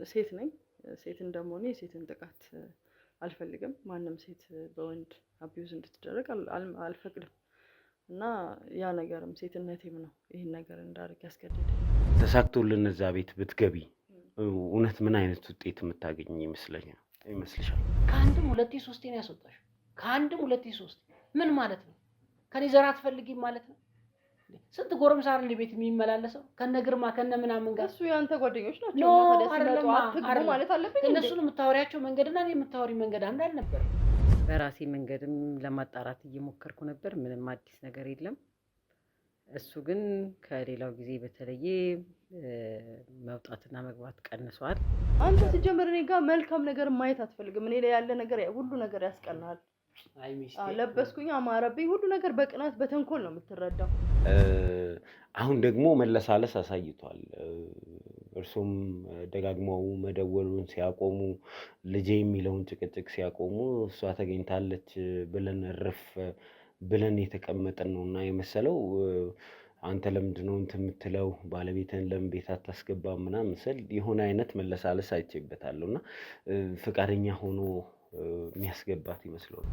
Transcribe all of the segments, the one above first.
ሴት ነኝ ሴት እንደመሆኔ ሴትን ጥቃት አልፈልግም ማንንም ሴት በወንድ አቢዩዝ እንድትደረግ አልፈቅድም እና ያ ነገርም ሴትነቴም ነው ይሄን ነገር እንዳደርግ ያስገድደኝ ተሳክቶልን እዛ ቤት ብትገቢ እውነት ምን አይነት ውጤት የምታገኝ ይመስልሻል ከአንድም ሁለቴ ሶስቴ ነው ያስወጣሽ ከአንድም ሁለቴ ሶስቴ ምን ማለት ነው ከኔ ዘራ አትፈልጊም ማለት ነው ስንት ጎረምሳ አይደል ቤት የሚመላለሰው ከነግርማ ከነምናምን ጋር እሱ ያንተ ጓደኞች ናቸው ታዲያ አትግቡ ማለት አለብኝ እነሱን የምታወሪያቸው መንገድና እኔ የምታወሪ መንገድ አንድ አልነበር በራሴ መንገድም ለማጣራት እየሞከርኩ ነበር ምንም አዲስ ነገር የለም እሱ ግን ከሌላው ጊዜ በተለየ መውጣትና መግባት ቀንሷል አንተ ሲጀምር እኔ ጋር መልካም ነገር ማየት አትፈልግም እኔ ላይ ያለ ነገር ሁሉ ነገር ያስቀናል አይ ሚስቴ ለበስኩኝ አማረብኝ ሁሉ ነገር በቅናት በተንኮል ነው የምትረዳው አሁን ደግሞ መለሳለስ አሳይቷል እርሱም ደጋግመው መደወሉን ሲያቆሙ ልጄ የሚለውን ጭቅጭቅ ሲያቆሙ እሷ ተገኝታለች ብለን እርፍ ብለን የተቀመጠን ነውና የመሰለው አንተ ለምንድነው እንትምትለው ባለቤትን ለምን ቤት አታስገባም ምናምን ስል የሆነ አይነት መለሳለስ አይቼበታለሁና ፍቃደኛ ሆኖ የሚያስገባት ይመስላል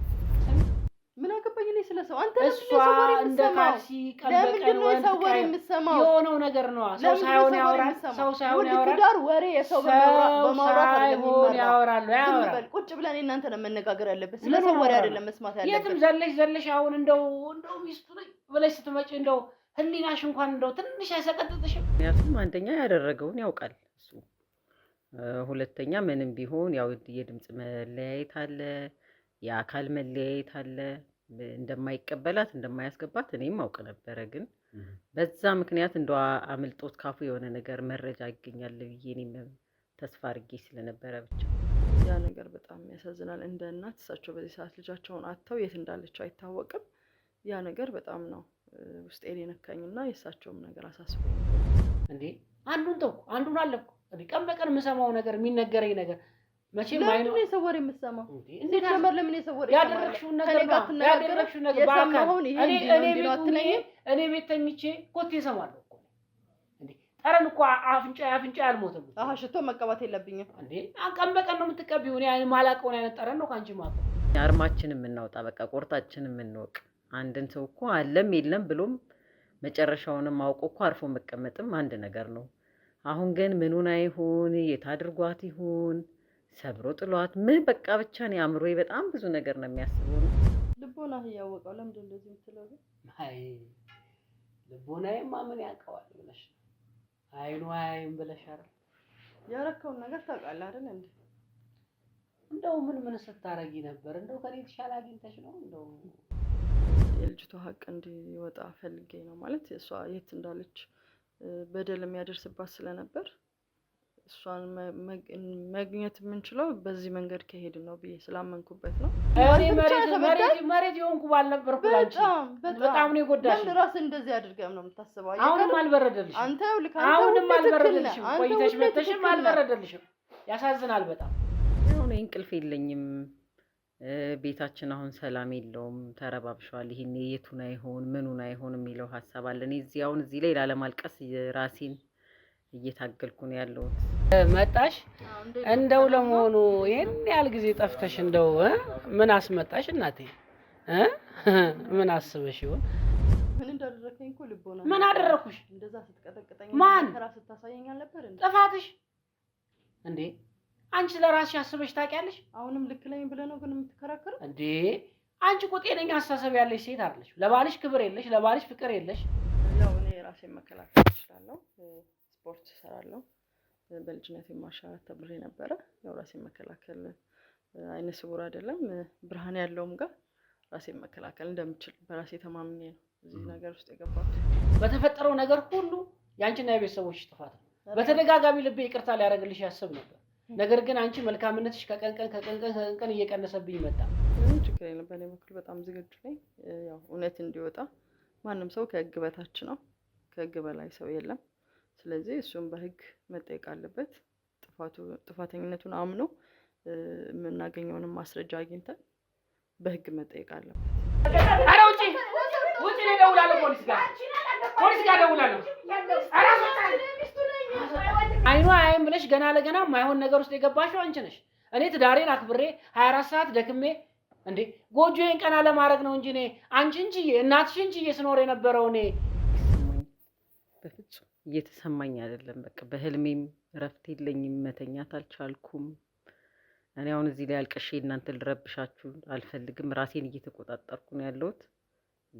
ምን አገባኝ እኔ ስለሰው አንተ እሷ እንደ ካልሲ ቀልበቀን ወንድ የምትሰማው የሆነው ነገር ነው ሰው ሳይሆን ያወራል ትዳር ወሬ የሰው በማውራት አይደለም ያወራሉ ቁጭ ብለን እናንተ ነው መነጋገር ያለበት ስለሰው ወሬ አይደለም መስማት ያለበት የትም ዘለሽ አሁን እንደው ሚስቱ ነኝ ብለሽ ስትመጪ እንደው ህሊናሽ እንኳን እንደው ትንሽ አይሰቀጥጥሽም ምክንያቱም አንደኛ ያደረገውን ያውቃል እሱ ሁለተኛ ምንም ቢሆን ያው የድምጽ መለያየት አለ የአካል መለያየት አለ እንደማይቀበላት እንደማያስገባት እኔም አውቅ ነበር ግን በዛ ምክንያት እንደው አምልጦት ካፉ የሆነ ነገር መረጃ ይገኛል ብዬ እኔም ተስፋ አድርጌ ስለነበረ ብቻ ያ ነገር በጣም ያሳዝናል እንደ እናት እሳቸው በዚህ ሰዓት ልጃቸውን አጥተው የት እንዳለች አይታወቅም ያ ነገር በጣም ነው ውስጤን የነካኝና የእሳቸውም ነገር አሳስቦኝ እንዴ አንዱን አለኩ ቀን በቀን የምሰማው ነገር የሚነገረኝ ነገር መቼም አይኑ ለምን የሰወር የምሰማው እንዴት ነበር ለምን የሰወር ያደረግሽውን ነገር በአካል እኔ ቤት ተኝቼ ኮቴ እሰማለሁ እኮ እንዴ ጠረን እኮ አፍንጫ ያልሞተም ሽቶ መቀባት የለብኝም እንዴ ቀን በቀን ነው የምትቀቢው እኔ ማላቀውን አይነት ጠረን ነው ካንቺ ማቆ አርማችንን የምናወጣ በቃ ቆርጣችንን የምንወቅ አንድን ሰው እኮ አለም የለም ብሎም መጨረሻውንም አውቆ እኮ አርፎ መቀመጥም አንድ ነገር ነው አሁን ግን ምኑን አይሆን የታድርጓት ይሁን ሰብሮ ጥሏት ምን በቃ ብቻ ነው አምሮዬ በጣም ብዙ ነገር ነው የሚያስበው ልቦና ያወቀው ለምን እንደዚህ የምትለው አይ ልቦናዬማ ምን ያውቀዋል ብለሽ አይም ብለሻል ያረከውን ነገር ታውቃለህ አይደል እንዴ እንደው ምን ስታረጊ ነበር እንደው ከኔ ተሻለ አግኝተሽ ነው እንደው የልጅቷ ሀቅ እንዲወጣ ፈልጌ ነው ማለት እሷ የት እንዳለች በደል የሚያደርስባት ስለነበር እሷን ማግኘት የምንችለው በዚህ መንገድ ከሄድን ነው ብዬ ስላመንኩበት ነው መሬት የሆንኩ ባልነበርኩ ላንቺ በጣም ነው የጎዳሽ ለራስ እንደዚህ አድርገም ነው የምታስበው አሁንም አልበረደልሽም አሁንም አልበረደልሽም ቆይተሽ መተሽም አልበረደልሽም ያሳዝናል በጣም የሆነ እንቅልፍ የለኝም ቤታችን አሁን ሰላም የለውም ተረባብሻል ይሄን የቱና ይሆን ምኑና ይሆን የሚለው ሐሳብ አለ እኔ እዚህ ላይ ላለማልቀስ ራሴን እየታገልኩ ነው ያለው መጣሽ እንደው ለመሆኑ ይሄን ያህል ጊዜ ጠፍተሽ እንደው ምን አስመጣሽ እናቴ ምን አስበሽ ይሆን ምን እንዳደረከኝ እኮ ልቦና ምን አደረኩሽ እንደዛ ስትቀጠቅጠኝ ከራስ ስታሳየኝ አልነበር እንዴ ጥፋትሽ እንዴ አንቺ ለራስሽ አስበሽ ታውቂያለሽ አሁንም ልክ ነኝ ብለህ ነው ግን የምትከራከረው እንዴ አንቺ እኮ ጤነኛ አስተሳሰብ ያለሽ ሴት አይደለሽ ለባልሽ ክብር የለሽ ለባልሽ ፍቅር የለሽ ያው እኔ ራሴን መከላከል እችላለሁ ስፖርት እሰራለሁ በልጅነቴ ማሻራት ተብሬ ነበር ያው ራሴን መከላከል አይነ ስውር አይደለም ብርሃን ያለውም ጋር ራሴን መከላከል እንደምችል በራሴ ተማምኜ ነው እዚህ ነገር ውስጥ የገባሁት በተፈጠረው ነገር ሁሉ ያንቺና የቤተሰቦችሽ ጥፋት ነው በተደጋጋሚ ልቤ ይቅርታ ሊያደርግልሽ ያስብ ነበር ነገር ግን አንቺ መልካምነትሽ ከቀንቀን እየቀነሰብኝ መጣ ምንም ችግር የለም በኔ በኩል በጣም ዝግጁ ነኝ ያው እውነት እንዲወጣ ማንንም ሰው ከህግ በታች ነው ከህግ በላይ ሰው የለም ስለዚህ እሱም በህግ መጠየቅ አለበት ጥፋተኝነቱን አምኖ የምናገኘውን ማስረጃ አግኝተን በህግ መጠየቅ አለበት። ኧረ ውጪ ውጪ! እኔ እደውላለሁ ፖሊስ ጋር እደውላለሁ። አይኗ አያይም ብለሽ ገና ለገና ማይሆን ነገር ውስጥ የገባሽው አንቺ ነሽ። እኔ ትዳሬን አክብሬ 24 ሰዓት ደክሜ እንዴ ጎጆዬን ቀና ለማድረግ ነው እንጂ እኔ አንቺን ችዬ እናትሽን ችዬ ስኖር የነበረው እኔ በፍጹም እየተሰማኝ አይደለም። በቃ በህልሜም እረፍት የለኝም፣ መተኛት አልቻልኩም። እኔ አሁን እዚህ ላይ አልቅሼ እናንተ ልረብሻችሁ አልፈልግም። ራሴን እየተቆጣጠርኩ ነው ያለሁት፣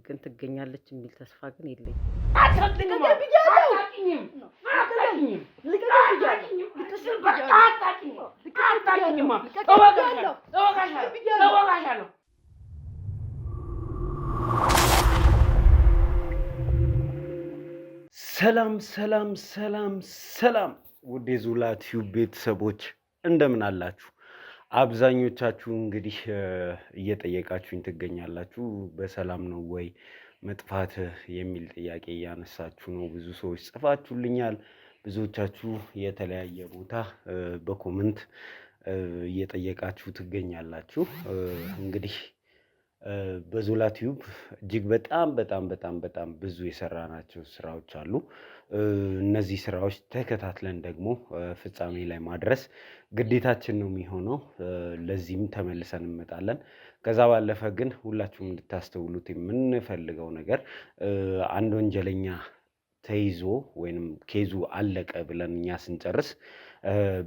ግን ትገኛለች የሚል ተስፋ ግን የለኝም። ሰላም ሰላም ሰላም ሰላም ውድ የዞላ ቲዩብ ቤተሰቦች እንደምን አላችሁ? አብዛኞቻችሁ እንግዲህ እየጠየቃችሁኝ ትገኛላችሁ። በሰላም ነው ወይ መጥፋት የሚል ጥያቄ እያነሳችሁ ነው። ብዙ ሰዎች ጽፋችሁልኛል። ብዙዎቻችሁ የተለያየ ቦታ በኮመንት እየጠየቃችሁ ትገኛላችሁ። እንግዲህ በዞላ ቲዩብ እጅግ በጣም ብዙ የሰራናቸው ስራዎች አሉ። እነዚህ ስራዎች ተከታትለን ደግሞ ፍጻሜ ላይ ማድረስ ግዴታችን ነው የሚሆነው። ለዚህም ተመልሰን እንመጣለን። ከዛ ባለፈ ግን ሁላችሁም እንድታስተውሉት የምንፈልገው ነገር አንድ ወንጀለኛ ተይዞ ወይንም ኬዙ አለቀ ብለን እኛ ስንጨርስ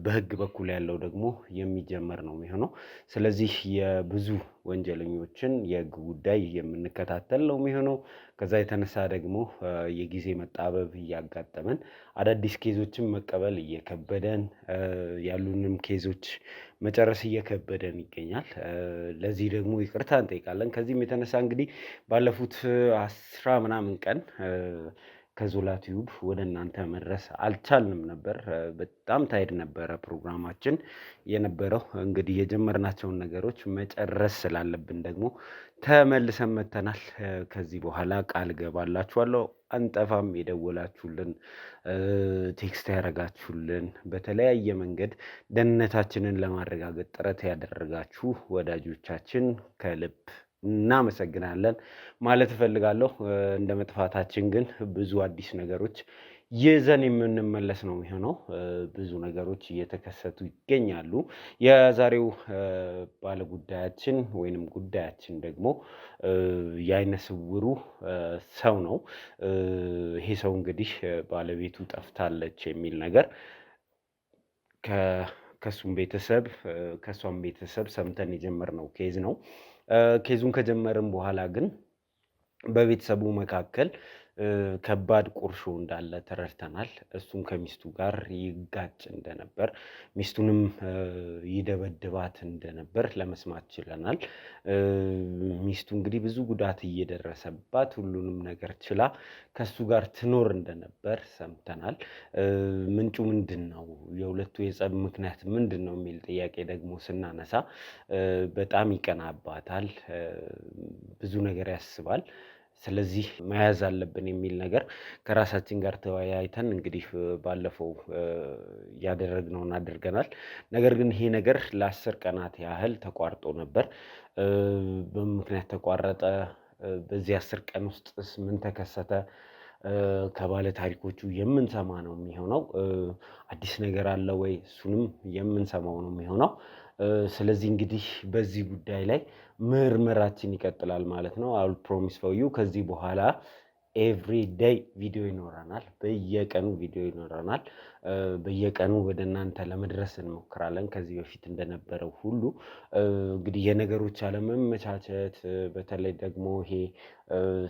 በህግ በኩል ያለው ደግሞ የሚጀመር ነው የሚሆነው። ስለዚህ የብዙ ወንጀለኞችን የህግ ጉዳይ የምንከታተል ነው የሚሆነው። ከዛ የተነሳ ደግሞ የጊዜ መጣበብ እያጋጠመን አዳዲስ ኬዞችን መቀበል እየከበደን ያሉንም ኬዞች መጨረስ እየከበደን ይገኛል። ለዚህ ደግሞ ይቅርታ እንጠይቃለን። ከዚህም የተነሳ እንግዲህ ባለፉት 10 ምናምን ቀን ከዞላ ቲዩብ ወደ እናንተ መድረስ አልቻልንም ነበር። በጣም ታይድ ነበረ ፕሮግራማችን የነበረው። እንግዲህ የጀመርናቸውን ነገሮች መጨረስ ስላለብን ደግሞ ተመልሰን መተናል። ከዚህ በኋላ ቃል ገባላችኋለሁ አንጠፋም። የደወላችሁልን፣ ቴክስት ያደረጋችሁልን፣ በተለያየ መንገድ ደህንነታችንን ለማረጋገጥ ጥረት ያደረጋችሁ ወዳጆቻችን ከልብ እናመሰግናለን ማለት እፈልጋለሁ። እንደ መጥፋታችን ግን ብዙ አዲስ ነገሮች ይዘን የምንመለስ ነው የሚሆነው። ብዙ ነገሮች እየተከሰቱ ይገኛሉ። የዛሬው ባለጉዳያችን ወይንም ጉዳያችን ደግሞ የዓይነ ስውሩ ሰው ነው። ይሄ ሰው እንግዲህ ባለቤቱ ጠፍታለች የሚል ነገር ከሷም ቤተሰብ ሰምተን የጀመርነው ኬዝ ነው። ኬዙን ከጀመርን በኋላ ግን በቤተሰቡ መካከል ከባድ ቁርሾ እንዳለ ተረድተናል። እሱም ከሚስቱ ጋር ይጋጭ እንደነበር፣ ሚስቱንም ይደበድባት እንደነበር ለመስማት ችለናል። ሚስቱ እንግዲህ ብዙ ጉዳት እየደረሰባት ሁሉንም ነገር ችላ ከሱ ጋር ትኖር እንደነበር ሰምተናል። ምንጩ ምንድን ነው? የሁለቱ የጸብ ምክንያት ምንድን ነው የሚል ጥያቄ ደግሞ ስናነሳ በጣም ይቀናባታል፣ ብዙ ነገር ያስባል። ስለዚህ መያዝ አለብን የሚል ነገር ከራሳችን ጋር ተወያይተን እንግዲህ ባለፈው ያደረግነውን አድርገናል። ነገር ግን ይሄ ነገር ለ10 ቀናት ያህል ተቋርጦ ነበር። በምክንያት ተቋረጠ። በዚህ 10 ቀን ውስጥስ ምን ተከሰተ? ከባለ ታሪኮቹ የምንሰማ ነው የሚሆነው። አዲስ ነገር አለ ወይ? እሱንም የምንሰማው ነው የሚሆነው። ስለዚህ እንግዲህ በዚህ ጉዳይ ላይ ምርመራችን ይቀጥላል ማለት ነው። አል ፕሮሚስ ፎር ዩ ከዚህ በኋላ ኤቭሪ ዴይ ቪዲዮ ይኖረናል። በየቀኑ ቪዲዮ ይኖረናል። በየቀኑ ወደ እናንተ ለመድረስ እንሞክራለን። ከዚህ በፊት እንደነበረው ሁሉ እንግዲህ የነገሮች አለመመቻቸት፣ በተለይ ደግሞ ይሄ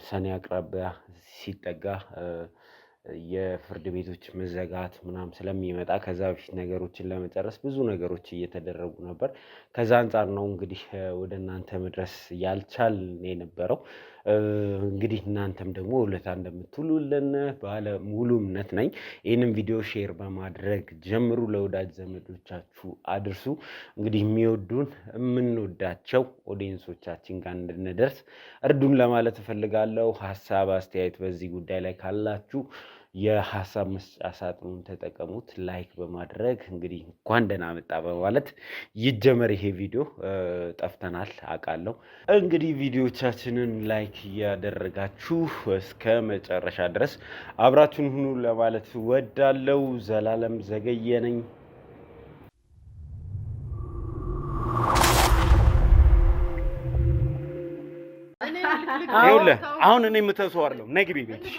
ሰኔ አቅራቢያ ሲጠጋ የፍርድ ቤቶች መዘጋት ምናምን ስለሚመጣ ከዛ በፊት ነገሮችን ለመጨረስ ብዙ ነገሮች እየተደረጉ ነበር። ከዛ አንጻር ነው እንግዲህ ወደ እናንተ መድረስ ያልቻልን የነበረው። እንግዲህ እናንተም ደግሞ ውለታ እንደምትውሉልን ባለ ሙሉ እምነት ነኝ። ይህንን ቪዲዮ ሼር በማድረግ ጀምሩ፣ ለወዳጅ ዘመዶቻችሁ አድርሱ። እንግዲህ የሚወዱን የምንወዳቸው ኦዲየንሶቻችን ጋር እንድንደርስ እርዱን ለማለት እፈልጋለሁ። ሀሳብ አስተያየት በዚህ ጉዳይ ላይ ካላችሁ የሀሳብ መስጫ ሳጥኑን ተጠቀሙት። ላይክ በማድረግ እንግዲህ እንኳን ደህና መጣ በማለት ይጀመር ይሄ ቪዲዮ። ጠፍተናል አውቃለሁ። እንግዲህ ቪዲዮቻችንን ላይክ እያደረጋችሁ እስከ መጨረሻ ድረስ አብራችሁን ሁኑ ለማለት ወዳለው። ዘላለም ዘገየ ነኝ። ይኸውልህ አሁን እኔ የምተሰው አይደለም። ነይ ግቢ ቤትሽ።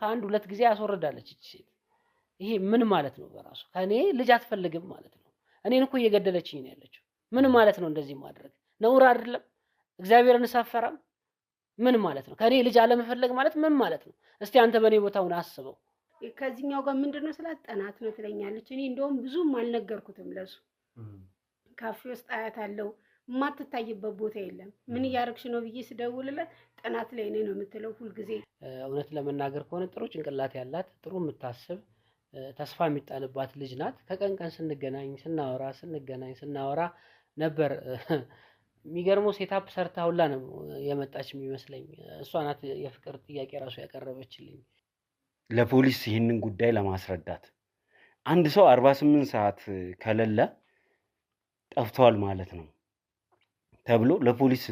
ከአንድ ሁለት ጊዜ ያስወርዳለች እቺ ሴት። ይሄ ምን ማለት ነው? በራሱ ከኔ ልጅ አትፈልግም ማለት ነው። እኔን እኮ እየገደለችኝ ነው ያለችው። ምን ማለት ነው? እንደዚህ ማድረግ ነውር አይደለም? እግዚአብሔርን ሳፈራም ምን ማለት ነው? ከኔ ልጅ አለመፈለግ ማለት ምን ማለት ነው? እስቲ አንተ በኔ ቦታውን አስበው። ከዚህኛው ጋር ምንድነው ስላት ጠናት ነው ትለኛለች። እኔ እንደውም ብዙም አልነገርኩትም ለሱ። ካፌ ውስጥ አያታለሁ፣ የማትታይበት ቦታ የለም። ምን እያደረግሽ ነው ብዬ ስደውልለት ጠናት ላይ ነኝ ነው የምትለው ሁልጊዜ። እውነት ለመናገር ከሆነ ጥሩ ጭንቅላት ያላት ጥሩ የምታስብ ተስፋ የሚጣልባት ልጅ ናት። ከቀን ቀን ስናወራ ነበር። የሚገርመው ሴታፕ ሰርታ ሁላ ነው የመጣች የሚመስለኝ። እሷ ናት የፍቅር ጥያቄ ራሱ ያቀረበችልኝ ለፖሊስ ይህንን ጉዳይ ለማስረዳት። አንድ ሰው 48 ሰዓት ከሌለ ጠፍቷል ማለት ነው ተብሎ ለፖሊስ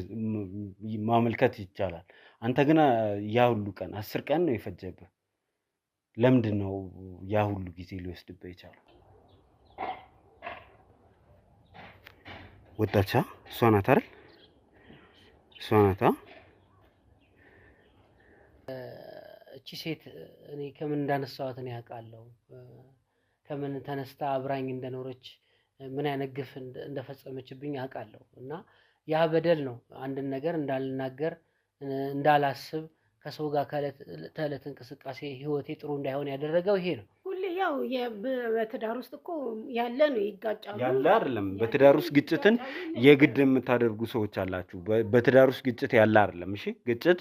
ማመልከት ይቻላል። አንተ ግን ያ ሁሉ ቀን 10 ቀን ነው የፈጀብህ። ለምንድን ነው ያ ሁሉ ጊዜ ሊወስድብህ የቻለው? ወጣቻ እሷ ናት አይደል? እሷ ናት። እቺ ሴት እኔ ከምን እንዳነሳኋት እኔ አውቃለሁ። ከምን ተነስታ አብራኝ እንደኖረች ምን አይነት ግፍ እንደፈጸመችብኝ አውቃለሁ። እና ያ በደል ነው አንድን ነገር እንዳልናገር እንዳላስብ ከሰው ጋር ከዕለት እንቅስቃሴ ህይወቴ ጥሩ እንዳይሆን ያደረገው ይሄ ነው። ሁሌ ያው በትዳር ውስጥ እኮ ያለ ነው ይጋጫሉ። ያለ አይደለም። በትዳር ውስጥ ግጭትን የግድ የምታደርጉ ሰዎች አላችሁ። በትዳር ውስጥ ግጭት ያለ አይደለም። እሺ ግጭት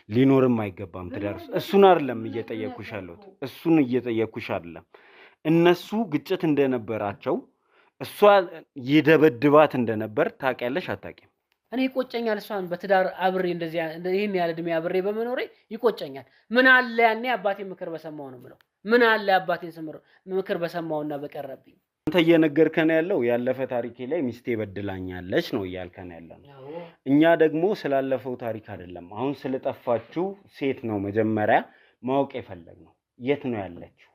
ሊኖርም አይገባም ትዳር ውስጥ። እሱን አይደለም እየጠየኩሽ ያለሁት። እሱን እየጠየኩሽ አይደለም። እነሱ ግጭት እንደነበራቸው እሷ ይደበድባት እንደነበር ታውቂያለሽ አታውቂም? እኔ ይቆጨኛል። እሷን በትዳር አብሬ እንደዚህ ይሄን ያለ እድሜ አብሬ በመኖሬ ይቆጨኛል። ምን አለ ያኔ አባቴ ምክር በሰማው ነው የምለው። ምን አለ አባቴን ምክር በሰማውና በቀረብኝ። አንተ እየነገርከን ያለው ያለፈ ታሪኬ ላይ ሚስቴ በድላኛለች ነው እያልከን ያለው። እኛ ደግሞ ስላለፈው ታሪክ አይደለም፣ አሁን ስለጠፋችው ሴት ነው መጀመሪያ ማወቅ የፈለግነው። የት ነው ያለችው?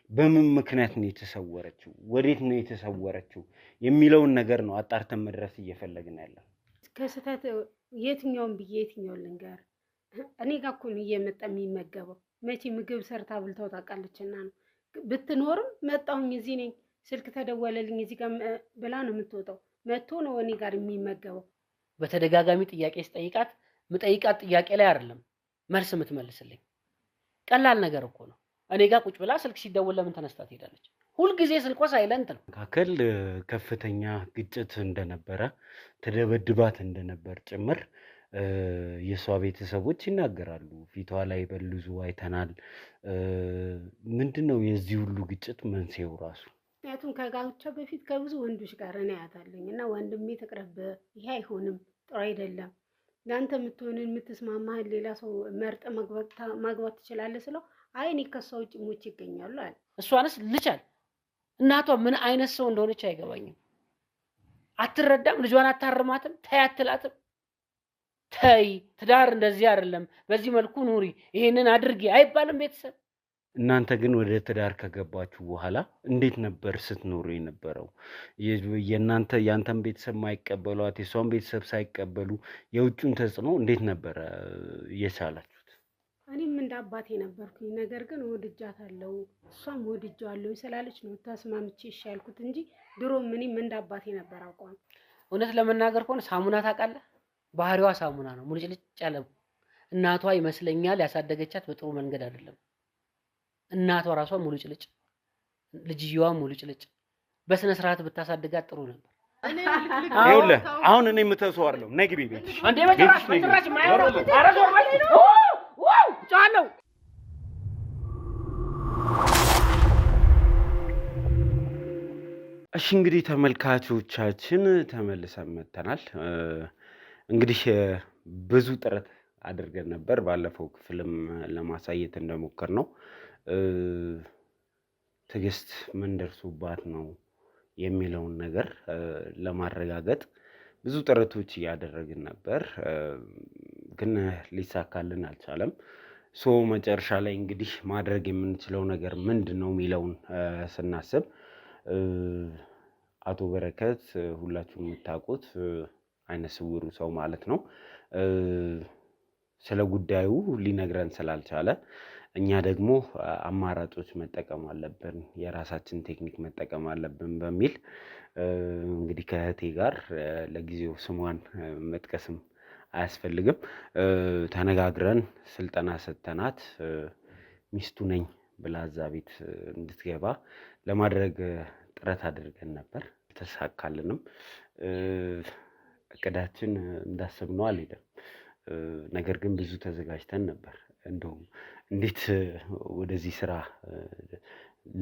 በምን ምክንያት ነው የተሰወረችው? ወዴት ነው የተሰወረችው የሚለውን ነገር ነው አጣርተን መድረስ እየፈለግን ያለው። ከስተት የትኛውን ብዬ የትኛውን ልንገር? እኔ ጋር እኮ ነው እየመጣ የሚመገበው። መቼ ምግብ ሰርታ ብልተው ታውቃለችና ነው። ብትኖርም መጣሁኝ እዚህ ነኝ ስልክ ተደወለልኝ እዚህ ጋር ብላ ነው የምትወጣው። መጥቶ ነው እኔ ጋር የሚመገበው። በተደጋጋሚ ጥያቄ ስጠይቃት ምጠይቃት ጥያቄ ላይ አይደለም መልስ የምትመልስልኝ። ቀላል ነገር እኮ ነው። እኔ ጋር ቁጭ ብላ ስልክ ሲደወል ለምን ተነስታ ትሄዳለች? ሁልጊዜ ስልኳ ሳይለንት ነው። መካከል ከፍተኛ ግጭት እንደነበረ ተደበድባት እንደነበር ጭምር የሷ ቤተሰቦች ይናገራሉ። ፊቷ ላይ በልዙ አይተናል። ምንድነው የዚህ ሁሉ ግጭት መንስኤው ራሱ? ምክንያቱም ከጋብቻ በፊት ከብዙ ወንዶች ጋር እኔ አያታለኝ እና ወንድሜ ተቅረብ ይሄ አይሆንም፣ ጥሩ አይደለም፣ ለአንተ የምትሆንን የምትስማማህን ሌላ ሰው መርጠ ማግባት ትችላለህ ስለው አይ እኔ ከሷ ውጭ ሞች ይገኛሉ አለ። እሷንስ ልቻል እናቷ ምን አይነት ሰው እንደሆነች አይገባኝም። አትረዳም፣ ልጇን አታርማትም፣ ተይ አትላትም። ተይ ትዳር እንደዚህ አይደለም፣ በዚህ መልኩ ኑሪ፣ ይሄንን አድርጊ አይባልም ቤተሰብ። እናንተ ግን ወደ ትዳር ከገባችሁ በኋላ እንዴት ነበር ስትኖሩ የነበረው? ያንተን ቤተሰብ ማይቀበሏት የሷን ቤተሰብ ሳይቀበሉ የውጭውን ተጽዕኖ እንዴት ነበር የቻላችሁት? እኔም እንደ አባቴ ነበርኩኝ። ነገር ግን ወድጃታለሁ እሷም ወድጃለሁ ስላለች ነው ተስማምቼ ይሻልኩት እንጂ ድሮም እኔም እንደ አባቴ ነበር አቋም። እውነት ለመናገር ከሆነ ሳሙና ታውቃለህ? ባህሪዋ ሳሙና ነው። ሙልጭልጭ ያለ እናቷ ይመስለኛል ያሳደገቻት በጥሩ መንገድ አይደለም። እናቷ ራሷ ሙልጭልጭ፣ ልጅየዋ ሙልጭልጭ። በስነ ስርዓት ብታሳድጋት ጥሩ ነበር። ይኸውልህ አሁን እኔ የምተሰው አይደለም። ነይ ግቢ ቤትሽ። አንዴ በጭራሽ ማይወራ አረዞር ማለት ነው። ዋው ጫለው። እሺ እንግዲህ ተመልካቾቻችን ተመልሰን መጥተናል። እንግዲህ ብዙ ጥረት አድርገን ነበር። ባለፈው ክፍልም ለማሳየት እንደሞከር ነው ትዕግስት ምን ደርሶባት ነው የሚለውን ነገር ለማረጋገጥ ብዙ ጥረቶች እያደረግን ነበር፣ ግን ሊሳካልን አልቻለም። መጨረሻ ላይ እንግዲህ ማድረግ የምንችለው ነገር ምንድን ነው የሚለውን ስናስብ አቶ በረከት ሁላችሁም የምታውቁት አይነ ስውሩ ሰው ማለት ነው ስለ ጉዳዩ ሊነግረን ስላልቻለ እኛ ደግሞ አማራጮች መጠቀም አለብን፣ የራሳችን ቴክኒክ መጠቀም አለብን በሚል እንግዲህ ከእህቴ ጋር ለጊዜው ስሟን መጥቀስም አያስፈልግም ተነጋግረን ስልጠና ሰጥተናት ሚስቱ ነኝ ብላ እዛ ቤት እንድትገባ ለማድረግ ጥረት አድርገን ነበር። ተሳካልንም። እቅዳችን እንዳሰብነው አልሄደም። ነገር ግን ብዙ ተዘጋጅተን ነበር። እንደውም እንዴት ወደዚህ ስራ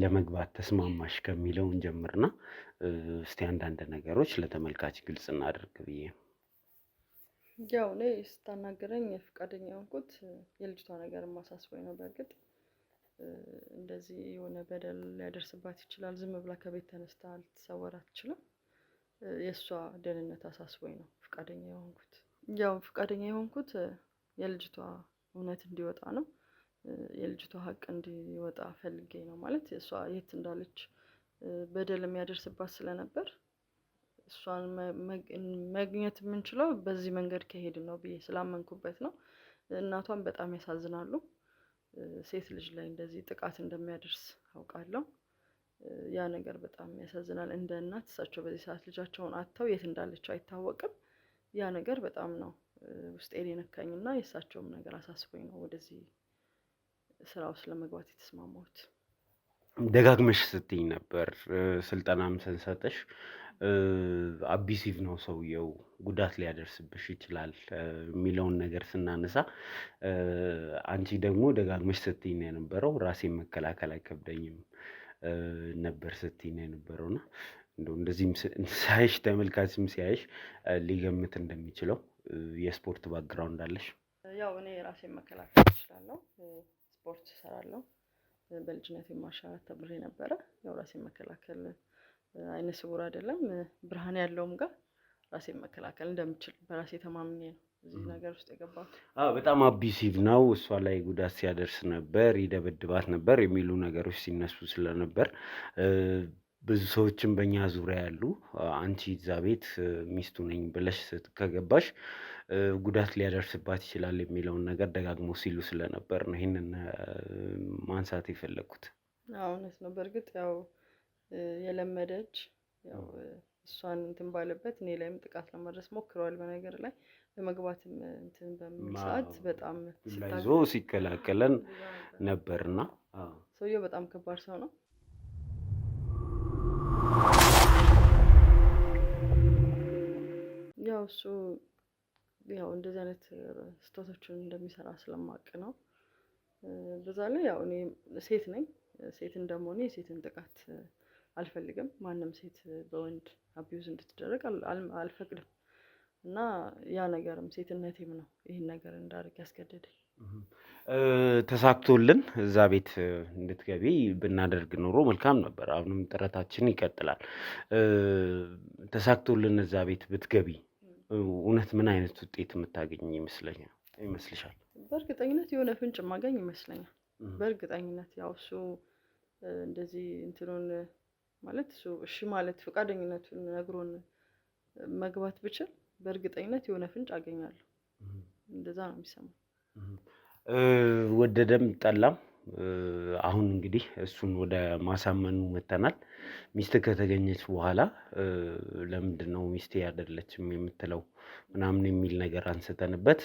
ለመግባት ተስማማሽ ከሚለው እንጀምርና እስቲ አንዳንድ ነገሮች ለተመልካች ግልጽ እናድርግ ብዬ ነው። ያው እኔ ስታናገረኝ ፈቃደኛ የሆንኩት የልጅቷ ነገር ማሳስቦኝ ነው። በእርግጥ እንደዚህ የሆነ በደል ሊያደርስባት ይችላል። ዝም ብላ ከቤት ተነስታ ልትሰወር አትችልም። የእሷ ደህንነት አሳስቦኝ ነው ፈቃደኛ የሆንኩት። ያው ፈቃደኛ የሆንኩት የልጅቷ እውነት እንዲወጣ ነው። የልጅቷ ሀቅ እንዲወጣ ፈልጌ ነው። ማለት እሷ የት እንዳለች በደል የሚያደርስባት ስለነበር እሷን ማግኘት የምንችለው በዚህ መንገድ ከሄድን ነው ብዬ ስላመንኩበት ነው። እናቷን በጣም ያሳዝናሉ። ሴት ልጅ ላይ እንደዚህ ጥቃት እንደሚያደርስ አውቃለሁ። ያ ነገር በጣም ያሳዝናል። እንደ እናት እሳቸው በዚህ ሰዓት ልጃቸውን አጥተው የት እንዳለች አይታወቅም። ያ ነገር በጣም ነው ውስጤን የነካኝና የእሳቸውም ነገር አሳስቦኝ ነው ወደዚህ ስራ ውስጥ ለመግባት የተስማማሁት። ደጋግመሽ ስትይኝ ነበር ስልጠናም ስንሰጥሽ አቢሲቭ ነው ሰውየው፣ ጉዳት ሊያደርስብሽ ይችላል የሚለውን ነገር ስናነሳ አንቺ ደግሞ ደጋግመሽ ስትይኝ ነው የነበረው ራሴን መከላከል አይከብደኝም ነበር ስትይኝ ነው የነበረውና እንደዚህም ሳይሽ ተመልካችም ሲያይሽ ሊገምት እንደሚችለው የስፖርት ባክግራውንድ አለሽ። ያው እኔ ራሴን መከላከል እችላለሁ። ስፖርት እሰራለሁ። በልጅነቴ ማርሻል አርት ተምሬ ነበረ። ያው ራሴን መከላከል አይነ ስውር አይደለም ብርሃን ያለውም ጋር ራሴን መከላከል እንደምችል በራሴ ተማምኜ ነው እዚህ ነገር ውስጥ የገባሁት። በጣም አቢሲቭ ነው፣ እሷ ላይ ጉዳት ሲያደርስ ነበር፣ ይደበድባት ነበር የሚሉ ነገሮች ሲነሱ ስለነበር ብዙ ሰዎችም በእኛ ዙሪያ ያሉ አንቺ እዛ ቤት ሚስቱ ነኝ ብለሽ ከገባሽ ጉዳት ሊያደርስባት ይችላል የሚለውን ነገር ደጋግሞ ሲሉ ስለነበር ነው ይህንን ማንሳት የፈለግኩት። እውነት ነው። በእርግጥ ያው የለመደች ያው እሷን እንትን ባለበት እኔ ላይም ጥቃት ለማድረስ ሞክረዋል። በነገር ላይ በመግባትም እንትን በሚል ሰዓት በጣም ይዞ ሲከላከለን ነበርና ሰውየው በጣም ከባድ ሰው ነው። ያው እሱ ያው እንደዚህ አይነት ስህተቶችን እንደሚሰራ ስለማቅ ነው። በዛ ላይ ያው እኔ ሴት ነኝ። ሴት እንደመሆኔ የሴትን ጥቃት አልፈልግም። ማንም ሴት በወንድ አቢዩዝ እንድትደረግ አልፈቅድም። እና ያ ነገርም ሴትነቴም ነው ይህን ነገር እንዳደርግ ያስገደደኝ። ተሳክቶልን እዛ ቤት እንድትገቢ ብናደርግ ኖሮ መልካም ነበር። አሁንም ጥረታችን ይቀጥላል። ተሳክቶልን እዛ ቤት ብትገቢ እውነት ምን አይነት ውጤት የምታገኝ ይመስልሻል? በእርግጠኝነት የሆነ ፍንጭ ማገኝ ይመስለኛል። በእርግጠኝነት ያው እሱ እንደዚህ እንትኑን ማለት እሱ እሺ ማለት ፈቃደኝነቱን ነግሮን መግባት ብችል በእርግጠኝነት የሆነ ፍንጭ አገኛለሁ። እንደዛ ነው የሚሰማው። ወደደም ጠላም አሁን እንግዲህ እሱን ወደ ማሳመኑ መተናል። ሚስት ከተገኘች በኋላ ለምንድን ነው ሚስቴ አይደለችም የምትለው ምናምን የሚል ነገር አንስተንበት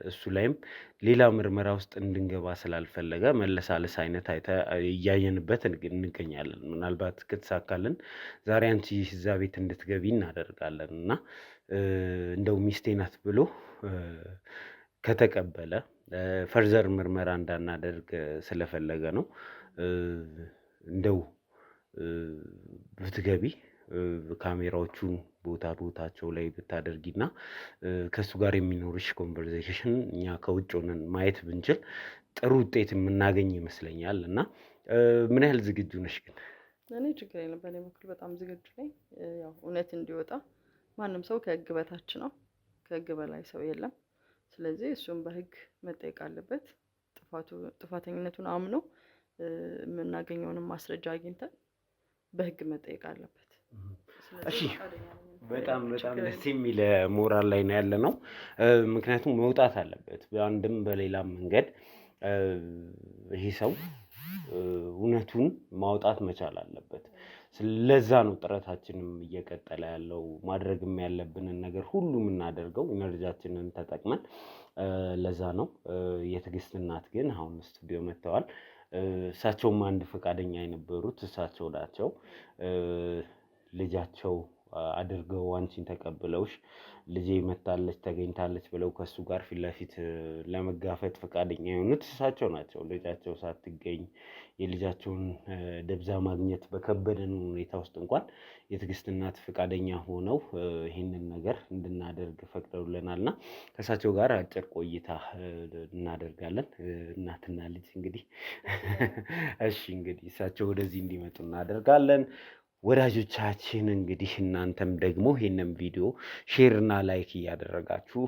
እሱ ላይም ሌላ ምርመራ ውስጥ እንድንገባ ስላልፈለገ መለሳለስ አይነት እያየንበት እንገኛለን። ምናልባት ከተሳካልን ዛሬ አንቺ እዛ ቤት እንድትገቢ እናደርጋለን እና እንደው ሚስቴ ናት ብሎ ከተቀበለ ፈርዘር ምርመራ እንዳናደርግ ስለፈለገ ነው። እንደው ብትገቢ ካሜራዎቹን ቦታቸው ላይ ብታደርጊና ከእሱ ጋር የሚኖርሽ ኮንቨርሴሽን እኛ ከውጭ ሆነን ማየት ብንችል ጥሩ ውጤት የምናገኝ ይመስለኛል። እና ምን ያህል ዝግጁ ነሽ ግን? እኔ ችግር የለም፣ በእኔ በኩል በጣም ዝግጁ ነኝ። ያው እውነት እንዲወጣ ማንም ሰው ከህግ በታች ነው፣ ከህግ በላይ ሰው የለም። ስለዚህ እሱም በህግ መጠየቅ አለበት። ጥፋተኝነቱን አምኖ የምናገኘውንም ማስረጃ አግኝተን በህግ መጠየቅ አለበት። እሺ፣ በጣም ደስ የሚል ሞራል ላይ ነው ያለ ነው። ምክንያቱም መውጣት አለበት በአንድም በሌላም መንገድ ይሄ ሰው እውነቱን ማውጣት መቻል አለበት። ለዛ ነው ጥረታችንም እየቀጠለ ያለው። ማድረግም ያለብንን ነገር ሁሉ የምናደርገው ኢነርጂያችንን ተጠቅመን ለዛ ነው። የትዕግስት እናት ግን አሁን ስቱዲዮ መጥተዋል። እሳቸውም አንድ ፈቃደኛ የነበሩት እሳቸው ናቸው። ልጃቸው አድርገው አንቺን ተቀብለውሽ ልጄ መታለች ተገኝታለች ብለው ከሱ ጋር ፊት ለፊት ለመጋፈጥ ፈቃደኛ የሆኑት እሳቸው ናቸው። ልጃቸው ሳትገኝ የልጃቸውን ደብዛ ማግኘት በከበደን ሁኔታ ውስጥ እንኳን የትዕግስት እናት ፈቃደኛ ሆነው ይህንን ነገር እንድናደርግ ፈቅደውልናልና ከእሳቸው ጋር አጭር ቆይታ እናደርጋለን። እናትና ልጅ እንግዲህ እሺ፣ እንግዲህ እሳቸው ወደዚህ እንዲመጡ እናደርጋለን። ወዳጆቻችን እንግዲህ እናንተም ደግሞ ይሄንን ቪዲዮ ሼር እና ላይክ እያደረጋችሁ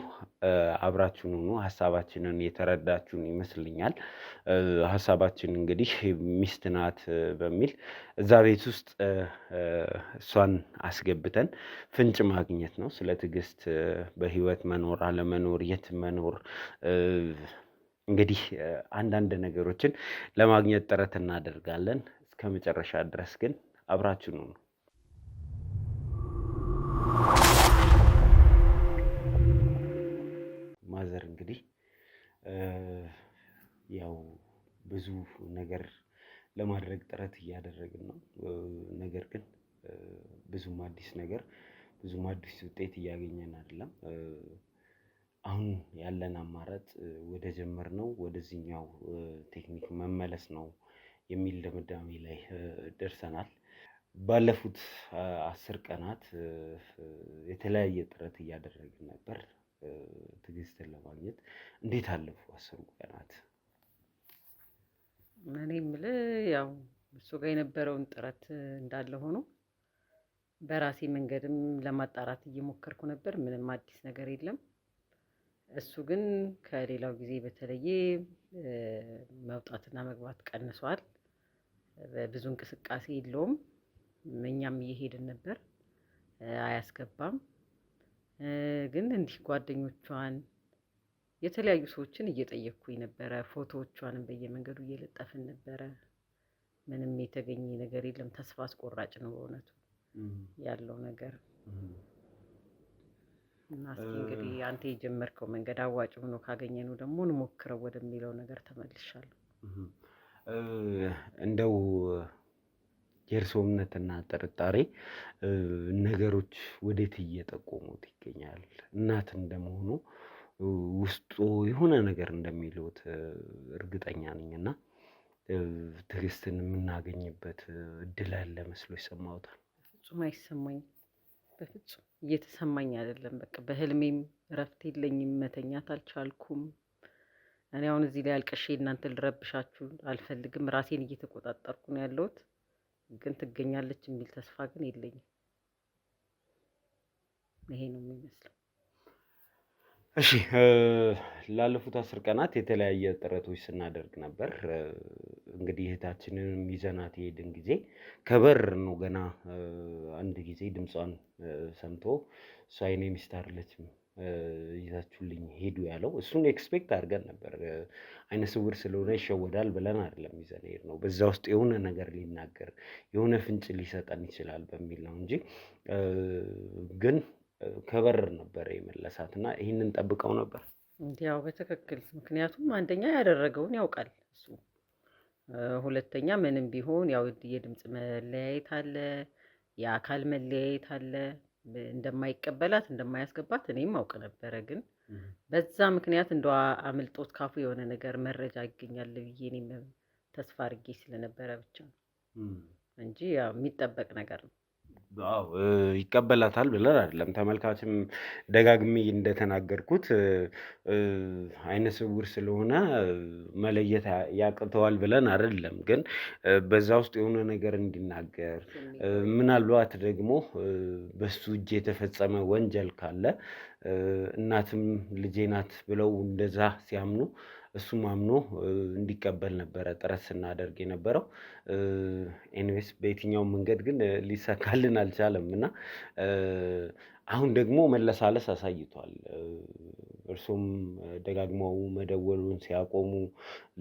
አብራችሁን ሁኑ። ሀሳባችንን የተረዳችሁን ይመስልኛል። ሀሳባችን እንግዲህ ሚስት ናት በሚል እዛ ቤት ውስጥ እሷን አስገብተን ፍንጭ ማግኘት ነው። ስለ ትዕግስት በህይወት መኖር አለመኖር፣ የት መኖር እንግዲህ አንዳንድ ነገሮችን ለማግኘት ጥረት እናደርጋለን። እስከ መጨረሻ ድረስ ግን አብራችሁ ነው። ማዘር እንግዲህ ያው ብዙ ነገር ለማድረግ ጥረት እያደረግን ነው። ነገር ግን ብዙም አዲስ ውጤት እያገኘን አይደለም። አሁን ያለን አማራጭ ወደ ጀመርነው ወደዚህኛው ቴክኒክ መመለስ ነው የሚል ድምዳሜ ላይ ደርሰናል። ባለፉት 10 ቀናት የተለያየ ጥረት እያደረግን ነበር ትዕግስትን ለማግኘት። እንዴት አለፉ 10 ቀናት? እኔ የምልህ ያው እሱ ጋር የነበረውን ጥረት እንዳለ ሆኖ በራሴ መንገድም ለማጣራት እየሞከርኩ ነበር። ምንም አዲስ ነገር የለም። እሱ ግን ከሌላው ጊዜ በተለየ መውጣትና መግባት ቀንሷል። ብዙ እንቅስቃሴ የለውም። እኛም እየሄድን ነበር፣ አያስገባም። ግን እንዲህ ጓደኞቿን የተለያዩ ሰዎችን እየጠየቅኩኝ ነበረ። ፎቶዎቿንም በየመንገዱ እየለጠፍን ነበረ። ምንም የተገኘ ነገር የለም። ተስፋ አስቆራጭ ነው በእውነቱ ያለው ነገር። እና እስኪ እንግዲህ አንተ የጀመርከው መንገድ አዋጭ ሆኖ ካገኘነው ደግሞ እንሞክረው ወደሚለው ነገር ተመልሻለሁ። እንደው የእርስዎ እምነትና ጥርጣሬ ነገሮች ወዴት እየጠቆሙት ይገኛል? እናት እንደመሆኑ ውስጡ የሆነ ነገር እንደሚሉት እርግጠኛ ነኝ እና ትዕግስትን የምናገኝበት እድል አለ መስሎ ይሰማዎታል? በፍጹም አይሰማኝም። በፍጹም እየተሰማኝ አይደለም። በቃ በህልሜም እረፍት የለኝም፣ መተኛት አልቻልኩም። እኔ አሁን እዚህ ላይ አልቀሼ እናንተ ልረብሻችሁ አልፈልግም። ራሴን እየተቆጣጠርኩ ነው ያለሁት። ግን ትገኛለች የሚል ተስፋ ግን የለኝም። ይሄ ነው የሚመስለው። እሺ፣ ላለፉት 10 ቀናት የተለያየ ጥረቶች ስናደርግ ነበር። እንግዲህ እህታችንን ይዘናት የሄድን ጊዜ ከበር ነው ገና አንድ ጊዜ ድምጿን ሰምቶ እሷ የኔ ሚስት አይደለችም ይዛችሁልኝ ሄዱ ያለው። እሱን ኤክስፔክት አድርገን ነበር። አይነ ስውር ስለሆነ ይሸወዳል ብለን አይደለም ይዘን ሄድነው። በዛ ውስጥ የሆነ ነገር ሊናገር የሆነ ፍንጭ ሊሰጠን ይችላል በሚል ነው እንጂ ግን ከበር ነበር የመለሳት እና ይህንን ጠብቀው ነበር። ያው በትክክል ምክንያቱም አንደኛ ያደረገውን ያውቃል እሱ፣ ሁለተኛ ምንም ቢሆን ያው የድምፅ መለያየት አለ፣ የአካል መለያየት አለ። እንደማይቀበላት እንደማያስገባት እኔም አውቅ ነበረ። ግን በዛ ምክንያት እንደው አምልጦት ካፉ የሆነ ነገር መረጃ ይገኛል ብዬ እኔም ተስፋ አድርጌ ስለነበረ ብቻ ነው እንጂ ያው የሚጠበቅ ነገር ነው። አዎ ይቀበላታል ብለን አይደለም። ተመልካችም ደጋግሜ እንደተናገርኩት አይነ ስውር ስለሆነ መለየት ያቅተዋል ብለን አይደለም። ግን በዛ ውስጥ የሆነ ነገር እንዲናገር ምናልባት ደግሞ በሱ እጅ የተፈጸመ ወንጀል ካለ እናትም ልጄ ናት ብለው እንደዛ ሲያምኑ እሱም አምኖ እንዲቀበል ነበረ ጥረት ስናደርግ የነበረው። ኤኒዌይስ በየትኛውም መንገድ ግን ሊሳካልን አልቻለም እና አሁን ደግሞ መለሳለስ አሳይቷል። እርሱም ደጋግመው መደወሉን ሲያቆሙ፣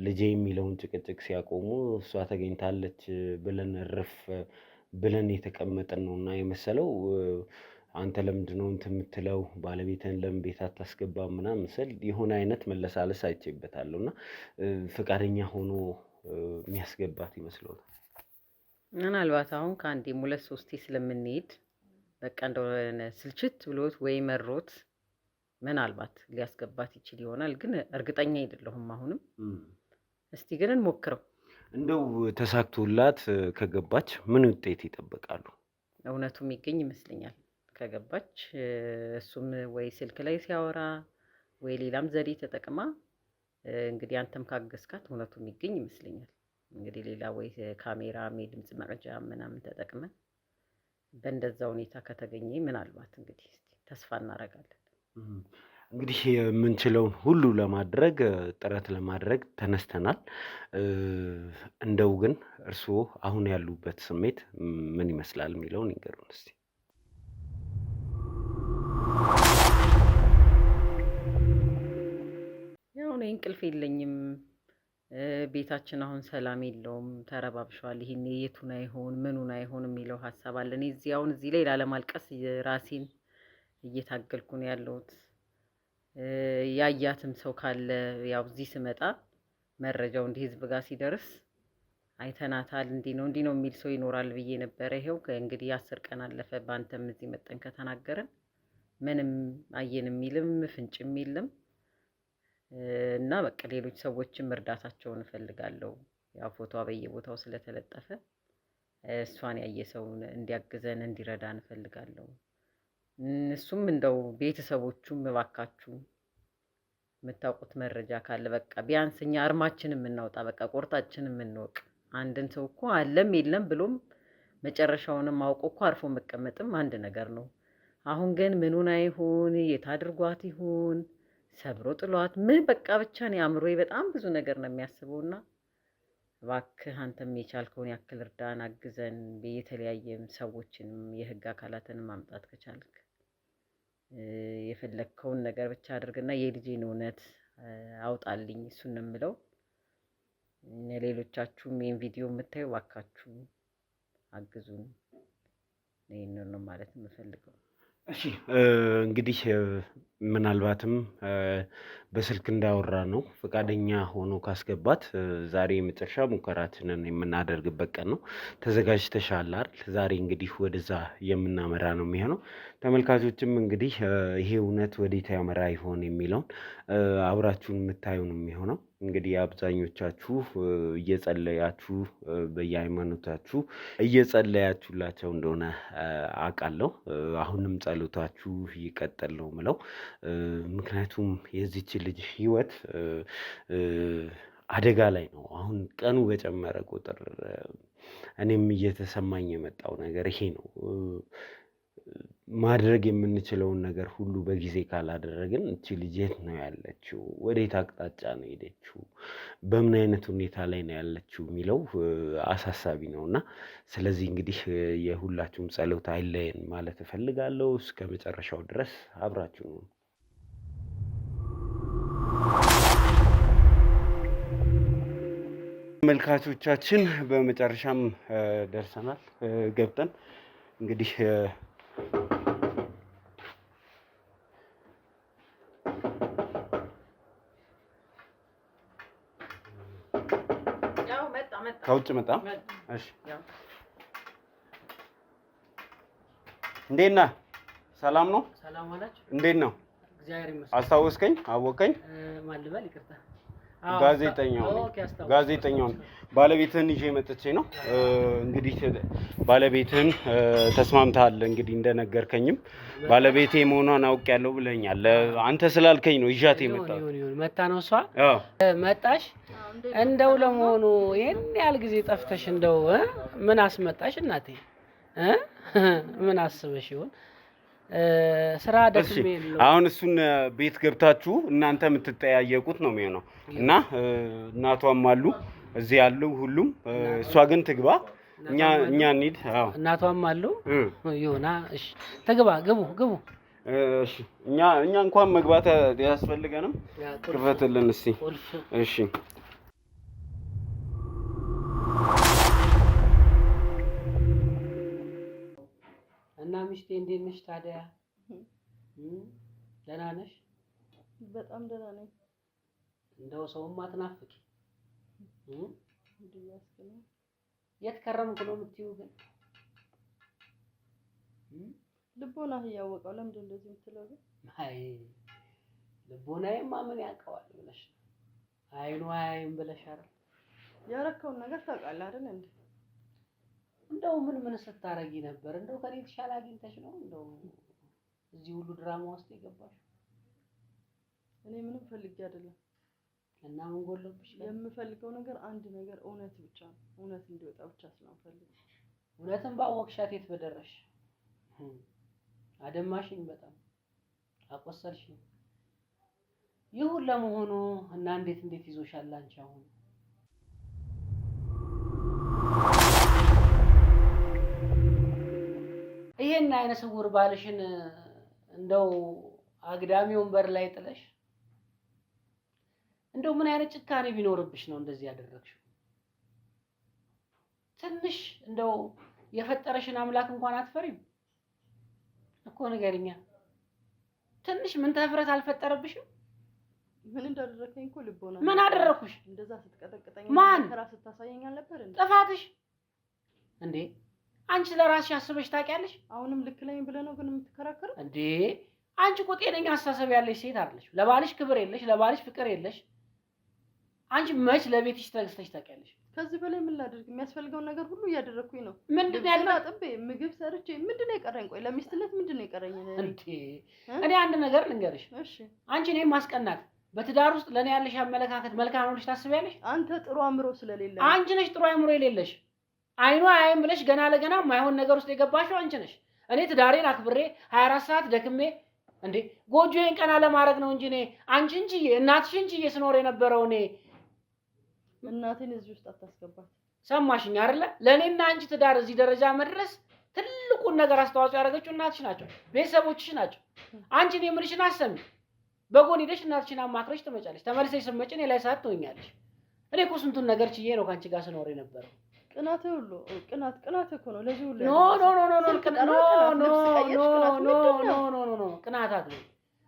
ልጄ የሚለውን ጭቅጭቅ ሲያቆሙ እሷ ተገኝታለች ብለን እርፍ ብለን የተቀመጥን ነው እና የመሰለው አንተ ለምንድን ነው እንትን የምትለው ባለቤትህን ለምን ቤት አታስገባም ምናምን ስል የሆነ አይነት መለሳለስ አይቼበታለሁ እና ፈቃደኛ ሆኖ የሚያስገባት ይመስለዋል። ምናልባት አሁን ከአንዴም 2-3 ስለምንሄድ በቃ እንደሆነ ስልችት ብሎት ወይ መሮት ምናልባት ሊያስገባት ይችል ይሆናል፣ ግን እርግጠኛ አይደለሁም አሁንም። እስቲ ግን እንሞክረው። እንደው ተሳክቶላት ከገባች ምን ውጤት ይጠብቃሉ? እውነቱ የሚገኝ ይመስለኛል ከገባች። እሱም ወይ ስልክ ላይ ሲያወራ ወይ ሌላም ዘዴ ተጠቅማ እንግዲህ አንተም ካገዝካት እውነቱ የሚገኝ ይመስለኛል። እንግዲህ ሌላ ወይ ካሜራ የድምፅ መቅጃ ምናምን ተጠቅመን በእንደዛ ሁኔታ ከተገኘ ምናልባት እንግዲህ ተስፋ እናደርጋለን። እንግዲህ የምንችለውን ሁሉ ለማድረግ ጥረት ለማድረግ ተነስተናል። እንደው ግን እርስዎ አሁን ያሉበት ስሜት ምን ይመስላል የሚለውን ይንገሩን እስቲ። ያው እኔ እንቅልፍ የለኝም። ቤታችን አሁን ሰላም የለውም፣ ተረባብሸዋል። ይሄን የቱን አይሆን ምኑን አይሆን የሚለው ሀሳብ አለ። እኔ እዚህ ላይ ላለማልቀስ ራሴን እየታገልኩ ነው ያለሁት። ያያትም ሰው ካለ ያው እዚህ ስመጣ መረጃው እንዲህ ህዝብ ጋር ሲደርስ አይተናታል እንዲህ ነው የሚል ሰው ይኖራል ብዬ ነበረ። ይሄው እንግዲህ 10 ቀን አለፈ። በአንተም እዚህ መጠን ከተናገረን ምንም አየን የሚልም ፍንጭም የለም እና በቃ ሌሎች ሰዎችም እርዳታቸውን እፈልጋለሁ። ያው ፎቶዋ በየቦታው ስለተለጠፈ እሷን ያየ ሰው እንዲያግዘን እንዲረዳን እፈልጋለሁ። እሱም እንደው ቤተሰቦቹም እባካችሁ የምታውቁት መረጃ ካለ በቃ ቢያንስ እኛ እርማችንን የምናውጣ በቃ ቆርጣችንን የምንወቅ። አንድን ሰው እኮ አለም የለም ብሎም መጨረሻውንም አውቆ እኮ አርፎ መቀመጥም አንድ ነገር ነው። አሁን ግን ምኑን አይሆን የት አድርጓት ይሆን ሰብሮ ጥሏት ምን በቃ ብቻ ነው አእምሮዬ በጣም ብዙ ነገር ነው የሚያስበውና እባክህ አንተም የቻልከውን ያክል እርዳን፣ አግዘን። የተለያየም ሰዎችንም የህግ አካላትን ማምጣት ከቻልክ የፈለግከውን ነገር ብቻ አድርግና የልጄን እውነት አውጣልኝ። እሱን ነው የምለው። ሌሎቻችሁም ይህን ቪዲዮ የምታዩ እባካችሁ አግዙን። ይህንን ነው ማለት የምፈልገው። እሺ እንግዲህ ምናልባትም በስልክ እንዳወራ ነው ፈቃደኛ ሆኖ ካስገባት ዛሬ የመጨረሻ ሙከራችንን የምናደርግበት ቀን ነው። ተዘጋጅተሻል አይደል? ዛሬ እንግዲህ ወደዛ የምናመራ ነው የሚሆነው። ተመልካቾችም እንግዲህ ይሄ እውነት ወዴት ያመራ ይሆን የሚለውን አብራችሁን የምታዩ ነው የሚሆነው። እንግዲህ አብዛኞቻችሁ እየጸለያችሁ በየሃይማኖታችሁ እየጸለያችሁላቸው እንደሆነ አውቃለሁ። አሁንም ጸሎታችሁ ይቀጥል ነው ምለው። ምክንያቱም የዚች ልጅ ህይወት አደጋ ላይ ነው። አሁን ቀኑ በጨመረ ቁጥር እኔም እየተሰማኝ የመጣው ነገር ይሄ ነው። ማድረግ የምንችለውን ነገር ሁሉ በጊዜ ካላደረግን እቺ ልጅ የት ነው ያለችው? ወዴት አቅጣጫ ነው ሄደችው? በምን አይነት ሁኔታ ላይ ነው ያለችው የሚለው አሳሳቢ ነው እና ስለዚህ እንግዲህ የሁላችሁም ጸሎት አይለየን ማለት እፈልጋለሁ። እስከ መጨረሻው ድረስ አብራችሁ ነው። ተመልካቾቻችን በመጨረሻም ደርሰናል። ገብተን እንግዲህ ከውጭ መጣ። እሺ እንዴት ነህ? ሰላም ነው? ሰላም አላችሁ? እንዴት ነው? እግዚአብሔር ይመስገን። አስታወስከኝ? አወቀኝ? ማን ልበል? ይቅርታ። ጋዜጠኛውን ባለቤትህን ይዤ መጥቼ ነው እንግዲህ ባለቤትህን ተስማምተሃል እንግዲህ እንደነገርከኝም ባለቤቴ መሆኗን አውቄያለሁ ብለኛል አንተ ስላልከኝ ነው ይዣት የመጣው መታ ነው እሷ መጣሽ እንደው ለመሆኑ ይሄን ያህል ጊዜ ጠፍተሽ እንደው ምን አስመጣሽ እናቴ ምን አስበሽ ይሆን ስራ ደክሜ ነው አሁን እሱን ቤት ገብታችሁ እናንተ የምትጠያየቁት ነው የሚሆነው እና እናቷም አሉ እዚህ ያሉ ሁሉም እሷ ግን ትግባ እኛ እንሂድ እናቷም አሉ ይሁና እሺ ትግባ ግቡ እሺ እኛ እንኳን መግባት ያስፈልገንም ክፈትልን እስቲ እሺ እና ሚስቴ እንዴት ነሽ ታዲያ ደህና ነሽ በጣም ደህና ነኝ እንደው ሰውም አትናፍቂ የት ከረምኩ ነው የምትይው ግን ልቦናህ እያወቀው ለምንድን እንደዚህ የምትለው ግን አይ ልቦናዬማ ምን ያውቀዋል ብለሽ አይኑ አይም ብለሽ አይደል ያረከውን ነገር ታውቃለህ አይደል እንዴ እንደው ምን ስታረጊ ነበር እንደው ከኔ ተሻለ አግኝተሽ ነው እንደው እዚህ ሁሉ ድራማ ውስጥ የገባሽ እኔ ምንም ፈልጌ አይደለም እና ምን ጎሎብሽ የምፈልገው ነገር አንድ ነገር እውነት ብቻ ነው እውነት እንዲወጣ ብቻ ስለምፈልግ እውነትም ባወቅሻት የት በደረሽ አደማሽኝ በጣም አቆሰልሽኝ ይሁን ለመሆኑ እና እንዴት ይዞሻል አንቺ አሁን ይሄን አይነ ስውር ባልሽን እንደው አግዳሚ ወንበር ላይ ጥለሽ እንደው ምን አይነት ጭካኔ ቢኖርብሽ ነው እንደዚህ ያደረግሽው ትንሽ እንደው የፈጠረሽን አምላክ እንኳን አትፈሪም እኮ ንገሪኛ ትንሽ ምን ተፍረት አልፈጠረብሽም ምን እንዳደረከኝ እኮ ልቦና ምን አደረኩሽ እንደዛ ስትቀጠቅጠኝ ማንከራ ስታሳየኝ አልነበር እንዴ ጥፋትሽ እንዴ አንቺ ለራስሽ አስበሽ ታውቂያለሽ አሁንም ልክ ነኝ ብለህ ነው ግን የምትከራከረው እንዴ አንቺ እኮ ጤነኛ አስተሳሰብ ያለሽ ሴት አይደለሽ ለባልሽ ክብር የለሽ ለባልሽ ፍቅር የለሽ አንቺ መች ለቤትሽ ተገዝተሽ ታውቂያለሽ ከዚህ በላይ ምን ላድርግ የሚያስፈልገው ነገር ሁሉ እያደረኩኝ ነው ምንድነው ያለው አጥቤ ምግብ ሰርቼ ምንድነው የቀረኝ ቆይ ለሚስትነት ምንድነው የቀረኝ እንዴ እኔ አንድ ነገር ልንገርሽ እሺ አንቺ እኔን ማስቀናት በትዳር ውስጥ ለኔ ያለሽ አመለካከት መልካም ነው ልጅ ታስቢያለሽ አንተ ጥሩ አእምሮ ስለሌለ አንቺ ነሽ ጥሩ አእምሮ የሌለሽ አይኗ አይም ብለሽ ገና ለገና ማይሆን ነገር ውስጥ የገባሽው አንቺ ነሽ እኔ ትዳሬን አክብሬ 24 ሰዓት ደክሜ እንዴ ጎጆዬን ቀና ለማድረግ ነው እንጂ እኔ አንቺ እንጂ እናትሽ እንጂ እየስኖር የነበረው እኔ እናቴን እዚህ ውስጥ አታስገባት ሰማሽኝ አይደለ ለኔና አንቺ ትዳር እዚህ ደረጃ መድረስ ትልቁን ነገር አስተዋጽኦ ያደረገችው እናትሽ ናቸው ቤተሰቦችሽ ናቸው አንቺ እኔ የምልሽን አሰሚ በጎን ሄደሽ እናትሽን አማክረሽ ትመጫለሽ ተመልሰሽ ስትመጪ እኔ ላይ ሰዓት ትሆኛለሽ እኔ እኮ ስንቱን ነገር ችዬ ነው ካንቺ ጋር ስኖር የነበረው ቅናት ሁሉ ቅናት እኮ ነው ለዚህ ሁሉ ኖ ቅናት አትበይ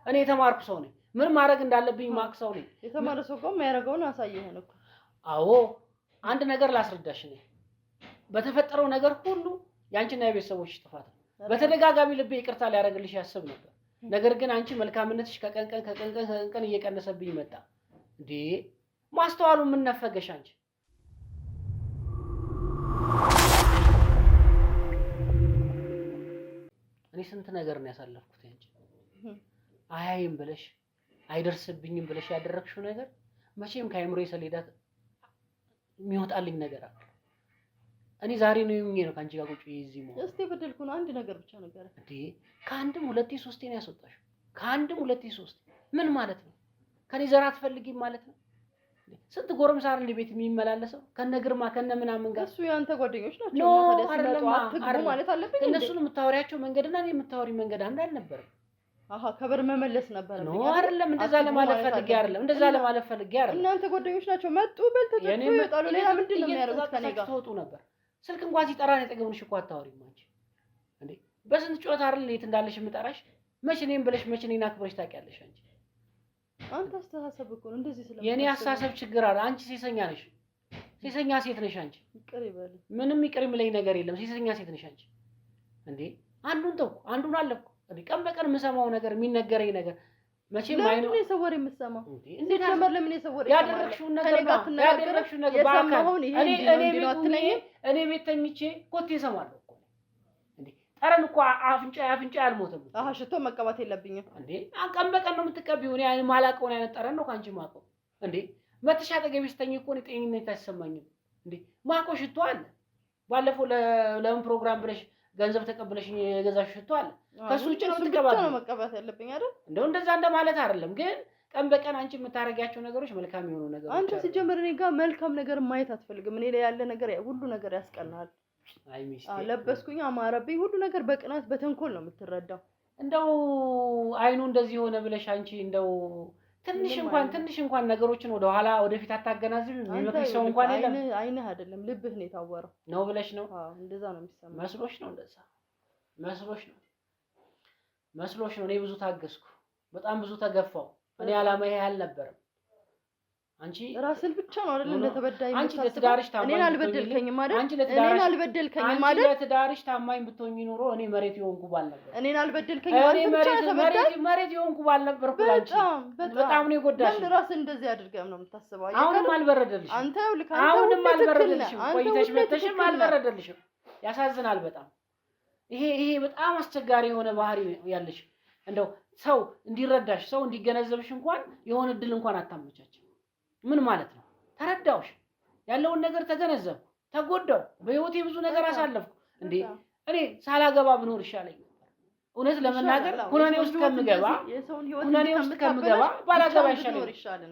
እኔ የተማርኩ ሰው ነኝ ምን ማድረግ እንዳለብኝ ማቅ ሰው ነኝ የተማረ ሰው ቆም ያደረገውን አሳየኸን እኮ አዎ አንድ ነገር ላስረዳሽ ነኝ በተፈጠረው ነገር ሁሉ ያንቺና የቤተሰቦችሽ ጥፋት ነው በተደጋጋሚ ልቤ ይቅርታ ሊያደርግልሽ ያስብ ነበር ነገር ግን አንቺ መልካምነትሽ ከቀን እየቀነሰብኝ መጣ እንዴ ማስተዋሉ ምን ነፈገሽ አንቺ እኔ ስንት ነገር ነው ያሳለፍኩት አንቺ አያይም ብለሽ አይደርስብኝም ብለሽ ያደረግሽው ነገር መቼም ከአይምሮዬ ሰሌዳ የሚወጣልኝ ነገር አለ እኔ ዛሬ ነው የሚኝ ነው ካንቺ ጋር ቁጭ ይዚህ ነው እስቲ በደልኩን አንድ ነገር ብቻ ነገር እንዴ ከአንድም ሁለቴ ሶስቴ ነው ያስወጣሽው ከአንድም ሁለቴ ሶስቴ ምን ማለት ነው ከኔ ዘር አትፈልጊም ማለት ነው ስንት ጎረምሳ አይደል ቤት የሚመላለሰው ከነግርማ ከነምናምን ጋር እሱ ያንተ ጓደኞች ናቸው ታዲያ አትግቡ ማለት አለብኝ እነሱን የምታወሪያቸው መንገድና እኔ የምታወሪ መንገድ አንድ አልነበረም አሃ ከበር መመለስ ነበር ነው አይደለም እንደዛ ለማለት ፈልጌ አይደለም እንደዛ ለማለት ፈልጌ አይደለም እናንተ ጓደኞች ናቸው መጡ በልተው ይወጣሉ ሌላ ምንድን ነው የሚያደርጉት ከኔ ጋር ተወጡ ነበር ስልክ እንኳን ሲጠራን የጠገብንሽ እኮ አታወሪም አንቺ እንዴ በስንት ጮት አይደል የት እንዳለሽ የምጠራሽ መቼ እኔም ብለሽ መቼ እኔን አክብረሽ ታውቂያለሽ አንተ አስተሳሰብ እኮ ነው እንደዚህ ስለማለት የኔ አስተሳሰብ ችግር አለ አንቺ ሴሰኛ ነሽ ሴሰኛ ሴት ነሽ አንቺ ይቅር ይበል ምንም ይቅር የሚለኝ ነገር የለም ሴሰኛ ሴት ነሽ አንቺ እንዴ አንዱን ተውኩ አንዱን አለፍኩ እንዴ ቀን በቀን የምሰማው ነገር የሚነገረኝ ነገር መቼም አይኑ ለምን የሰው ወሬ የምትሰማው? እንዴት ጀመር ለምን የሰው ወሬ ያደረግሽውን ነገር በአካል እኔ ቤት ተኝቼ ኮቴ እሰማለሁ እኮ እንዴ ጠረን እኮ አፍንጫ አልሞተም። ሽቶ መቀባት የለብኝም እንዴ ቀን በቀን ነው የምትቀቢው። እኔ ማላውቀውን አይነት ጠረን ነው ካንቺ ማውቀው እንዴ መተሻ አጠገቤ ስተኝ እኮ እኔ ጤንነት አይሰማኝም እንዴ ማውቀው ሽቶ አለ። ባለፈው ለምን ፕሮግራም ብለሽ ገንዘብ ተቀብለሽ የገዛሽ ሽቶ አለ። ከሱ ውጭ ነው የምትቀባው ነው መቀባት ያለብኝ አይደል? እንደዛ እንደማለት አይደለም ግን ቀን በቀን አንቺ የምታረጋቸው ነገሮች መልካም የሆኑ ነገሮች አንተ ሲጀምር እኔ ጋር መልካም ነገር ማየት አትፈልግም። እኔ ላይ ያለ ነገር ሁሉ ነገር ያስቀናል። አይ ሚስቴ ለበስኩኝ አማረብኝ ሁሉ ነገር በቅናት በተንኮል ነው የምትረዳው። እንደው አይኑ እንደዚህ ሆነ ብለሽ አንቺ እንደው ትንሽ እንኳን ነገሮችን ወደ ኋላ ወደፊት አታገናዝብም። የሚመክርሽ ሰው እንኳን የለም። አይንህ አይደለም ልብህ ነው የታወረው ነው ብለሽ ነው? እንደዛ ነው የሚሰማው። መስሎሽ ነው እንደዛ መስሎሽ ነው። እኔ ብዙ ታገስኩ፣ በጣም ብዙ ተገፋው። እኔ አላማ ይሄ አልነበረም። አንቺ ራስን ብቻ ነው አይደል እንደተበዳይ አንቺ ለትዳርሽ ታማኝ እኔን አልበደልከኝም አይደል? እኔን አልበደልከኝም አይደል? አንቺ ለትዳርሽ ታማኝ ብትሆኚ ኖሮ እኔ መሬት የሆንኩ ባል ነበር። እኔን አልበደልከኝም አይደል? መሬት የሆንኩ ባል ነበር። አንቺ በጣም ነው የጎዳሽ። ለምን ራስን እንደዚህ አድርገህ ነው የምታስበው? አሁንም አልበረደልሽም። አሁንም አልበረደልሽም። ቆይተሽ መተሽም አልበረደልሽም። ያሳዝናል በጣም። ይሄ በጣም አስቸጋሪ የሆነ ባህሪ ያለሽ እንደው ሰው እንዲረዳሽ ሰው እንዲገነዘብሽ እንኳን የሆነ እድል እንኳን አታመቻችም። ምን ማለት ነው? ተረዳውሽ፣ ያለውን ነገር ተገነዘብኩ፣ ተጎዳው፣ በህይወቴ ብዙ ነገር አሳለፍኩ። እንዴ እኔ ሳላገባ ብኖር ይሻለኝ ነበር። እውነት ለመናገር ሁናኔ ውስጥ ከምገባ ባላገባ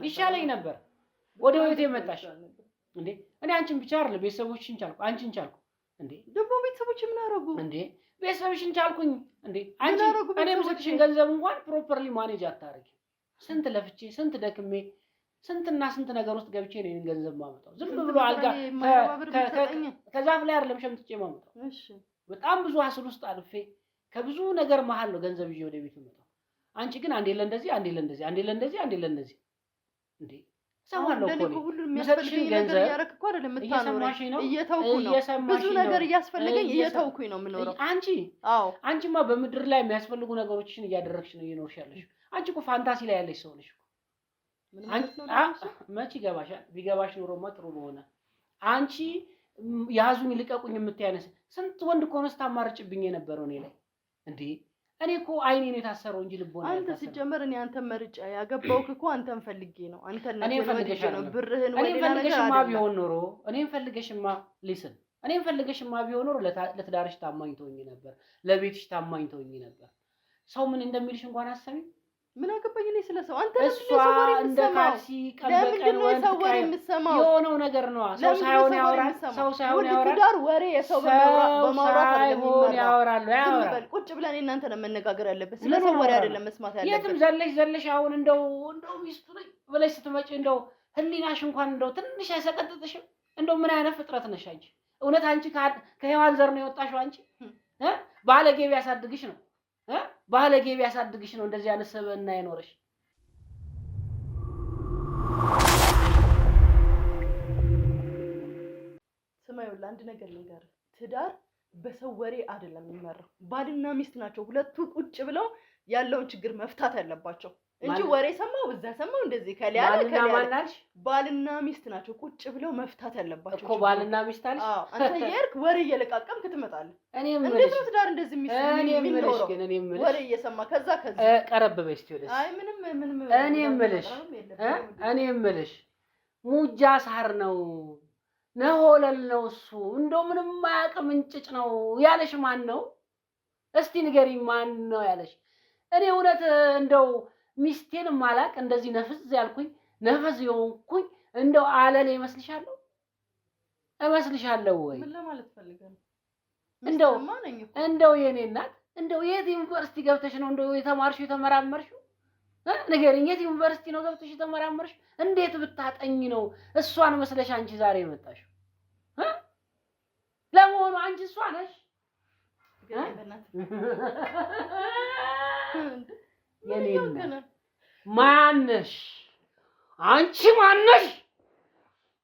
ይሻለኝ ነበር። ወደ ህይወቴ መጣሽ እንዴ እኔ አንቺን ብቻ አይደል ቤተሰቦችሽን ቻልኩ፣ አንቺን ቻልኩ። እንዴ ደግሞ ቤተሰቦች ምን አደረጉ? እንዴ ቤተሰቦችሽን ቻልኩኝ። እንዴ አንቺ እኔ የምሰጥሽን ገንዘብ እንኳን ፕሮፐርሊ ማኔጅ አታረጊ። ስንት ለፍቼ ስንት ደክሜ ስንትና ስንት ነገር ውስጥ ገብቼ ነው ይሄን ገንዘብ ማመጣው። ዝም ብሎ አልጋ ከዛፍ ላይ አይደለም ሸምጥጬ ማመጣው። እሺ በጣም ብዙ ሀስል ውስጥ አልፌ ከብዙ ነገር መሃል ነው ገንዘብ ይዤ ወደ ቤት የምመጣው። አንቺ ግን አንዴ ለእንደዚህ እንዴ ሰማለው እኮ የሚያስፈልገኝ ነገር ያረክ እኮ አይደለም የምታኖረኝ እየተውኩ ነው። ብዙ ነገር እያስፈልገኝ እየተውኩኝ ነው የምኖረው። አንቺማ በምድር ላይ የሚያስፈልጉ ነገሮችን እያደረግሽ ነው እየኖርሽ ያለሽ። አንቺ እኮ ፋንታሲ ላይ ያለሽ ሰው ነሽ። መች ይገባሻል? ቢገባሽ ኖሮማ ጥሩ በሆነ። አንቺ ያዙኝ ልቀቁኝ የምትያነስ ስንት ወንድ እኮ ነው ስታማርጭብኝ የነበረው እኔ ላይ እንዴ። እኔ እኮ አይኔን የታሰረው እንጂ ልቦና አንተ ሲጀመር እኔ አንተን መርጫ ያገባውክ እኮ አንተን ፈልጌ ነው። አንተን ነው ብርህን ወይ ፈልገሽማ ቢሆን ኖሮ እኔን ፈልገሽማ ቢሆን ኖሮ ለትዳርሽ ታማኝ ትሆኚ ነበር፣ ለቤትሽ ታማኝ ትሆኚ ነበር። ሰው ምን እንደሚልሽ እንኳን አሰቢ። ምን አገባኝ እኔ ስለሰው አንተ እሷ እንደ ካልሲ ቀንበቀን ወንድ የምትሰማው የሆነው ነገር ነው። ሰው ሳይሆን ያወራል። ትዳር ወሬ የሰው በማውራት አይደለም ያወራሉ። ቁጭ ብለን እናንተ ነው መነጋገር ያለበት። ስለሰው ወሬ አይደለም መስማት ያለበት። የትም ዘለሽ አሁን እንደው ሚስቱ ነኝ ብለሽ ስትመጪ እንደው ህሊናሽ እንኳን እንደው ትንሽ አይሰቀጥጥሽም? እንደው ምን አይነት ፍጥረት ነሽ አንቺ? እውነት አንቺ ከሔዋን ዘር ነው የወጣሽው? አንቺ ባለጌ ቢያሳድግሽ ነው ባለጌ ቢያሳድግሽ ነው እንደዚህ አይነት ሰበና አይኖርሽ። ስማይውላ አንድ ነገር ልንገርህ፣ ትዳር በሰው ወሬ አይደለም የሚመራው። ባልና ሚስት ናቸው ሁለቱ ቁጭ ብለው ያለውን ችግር መፍታት ያለባቸው እንጂ ወሬ ሰማው እዛ ሰማው እንደዚህ ከሊያለ ባልና ሚስት ናቸው ቁጭ ብለው መፍታት ያለባቸው እኮ ባልና ሚስት አለሽ። አንተ የርክ ወሬ እየለቃቀምክ ትመጣለህ። እኔም እንዴት ነው ትዳር እንደዚህ የሚኖረው? ወሬ እየሰማ ከዛ ቀረብ በይ እስቲ ወደዚህ። አይ ምንም እኔ የምልሽ ሙጃ ሳር ነው ነሆለል ነው እሱ እንደው ምንም ማያውቅም እንጭጭ ነው ያለሽ ማን ነው? እስቲ ንገሪኝ ማን ነው ያለሽ? እኔ እውነት እንደው ሚስቴን ማላቅ እንደዚህ ነፍዝ ያልኩኝ ነፍዝ የሆንኩኝ እንደው አለል እመስልሻለሁ ወይ? ምን ለማለት ፈልገህ ነው? እንደው የኔ እናት እንደው የት ዩኒቨርሲቲ ገብተሽ ነው እንደው የተማርሽው የተመራመርሽው? ንገሪኝ፣ የት ዩኒቨርሲቲ ነው ገብተሽ የተመራመርሽው? እንዴት ብታጠኝ ነው እሷን መስለሽ አንቺ ዛሬ የመጣሽው? ለመሆኑ አንቺ እሷ ነሽ? የኔ ማነሽ? አንቺ ማነሽ?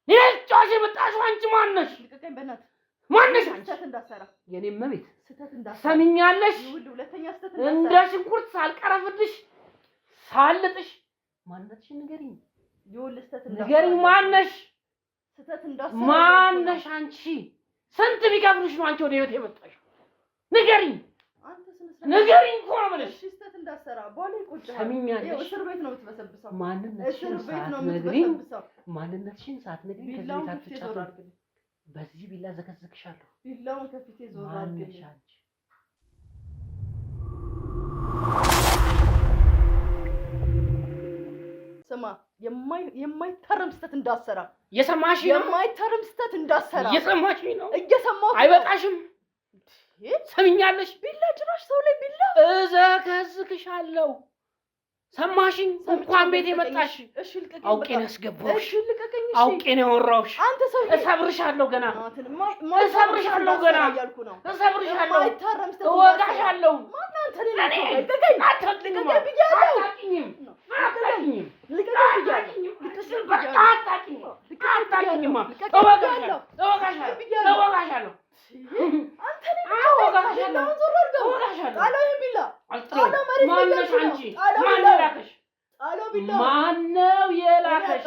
ይልጫሽ የመጣሽው አንቺ ማነሽ? ልቀቀኝ በእናትህ። ማነሽ? ስህተት እንዳትሰራ የኔ መቤት ስህተት እንዳትሰራ ሰምኛለሽ? ሁለተኛ ስህተት እንደ ሽንኩርት ሳልቀረፍልሽ ሳልጥሽ ማንነትሽን ንገሪኝ። ይኸውልህ ንገሪኝ ማነሽ? ስተት እንዳሰራ ማነሽ አንቺ? ስንት ቢከፍሉሽ ነው አንቺ ወደ ህይወት የመጣሽው? ንገሪኝ። ንገሪኝ እኮ ነው የምልሽ። ስተት እንዳሰራ ቦሌ ቁጭ ሰሚኛለሽ? እስር ቤት ነው የምትበሰብሰው። ማንነትሽን ሳትነግሪኝ ከዚህ ቤት አትጫወቺ። በዚህ ቢላ ዘከዝክሻለሁ። ቢላውን ከፊቴ ዞር አድርግልኝ። ስማ የማይታረም ስተት እንዳሰራ እየሰማሽ ነው? የማይታረም ስተት እንዳሰራ እየሰማሽ ነው? እየሰማሁ አይበቃሽም? ሰሚኛለሽ? ቢላ ጭራሽ ሰው ላይ ቢላ እዘከዝክሻለሁ። ሰማሽኝ? እንኳን ቤት የመጣሽ እሺ ልቀቀኝ። አውቄ ነው ያስገባሁሽ። እሺ ልቀቀኝ። እሺ አውቄ ነው ያወራሁሽ። አንተ ሰው እሰብርሻለሁ ገና እሰብርሻለሁ ገና እያልኩ ነው። እሰብርሻለሁ፣ የማይታረም ስተት እወጋሻለሁ። ማን አንተ ነህ? ልቀቀኝ። አታውቂኝም፣ ብያለሁ። አታውቂኝም፣ አታውቂኝም፣ ልቀቀኝ ብያለሁ። አታውቂኝም፣ አታውቂኝም። እወጋሻለሁ፣ እወጋሻለሁ፣ እወጋሻለሁ። አንተ ነህ እወጋሻለሁ። ዞር አድርገው። እወጋሻለሁ። ጣለው ቢላ አልጥለውም። ማነሽ አንቺ? ማነው የላከሽ? ጣለው ቢላ ማነው የላከሽ?